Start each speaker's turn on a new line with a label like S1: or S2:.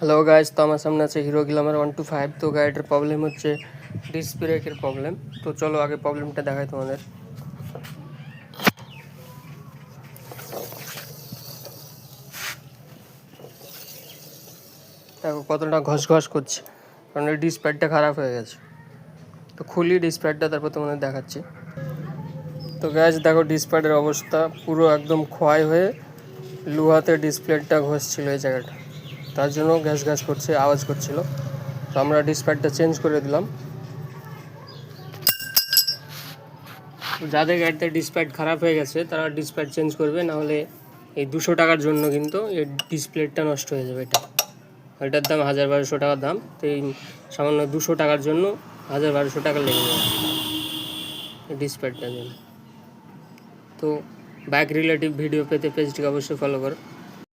S1: Hello guys, তো আমার সামনে আছে হিরো গ্ল্যামার 125। তো গাড়িটার প্রবলেম হচ্ছে ডিস্ক ব্রেকের প্রবলেম। তো চলো আগে প্রবলেমটা দেখাই তোমাদের। দেখো কতটা ঘস ঘস করছে, কারণ এই ডিস্ক প্যাডটা খারাপ হয়ে গেছে। তো খুলি ডিস্ক প্যাডটা, তারপর তোমাদের দেখাচ্ছি। তো গাইজ দেখো ডিস্ক প্যাডের অবস্থা পুরো একদম ক্ষয় হয়ে লোহাতে ডিসপ্লেটা ঘষছিল এই জায়গাটা, তার জন্য গ্যাস গ্যাস করছে, আওয়াজ করছিল। তো আমরা ডিস্ক প্যাডটা চেঞ্জ করে দিলাম। যাদের গাড়িতে ডিসপ্যাড খারাপ হয়ে গেছে তারা ডিসপ্যাড চেঞ্জ করবে, নাহলে এই 200 টাকার জন্য কিন্তু এই ডিসপ্লেটা নষ্ট হয়ে যাবে। এটার দাম 1000-1200 টাকার দাম। তো এই সামান্য 200 টাকার জন্য 1000-1200 টাকা লেগে যাবে এই ডিসপ্যাডটার জন্য। তো বাইক রিলেটিভ ভিডিও পেতে পেজটিকে অবশ্যই ফলো করো।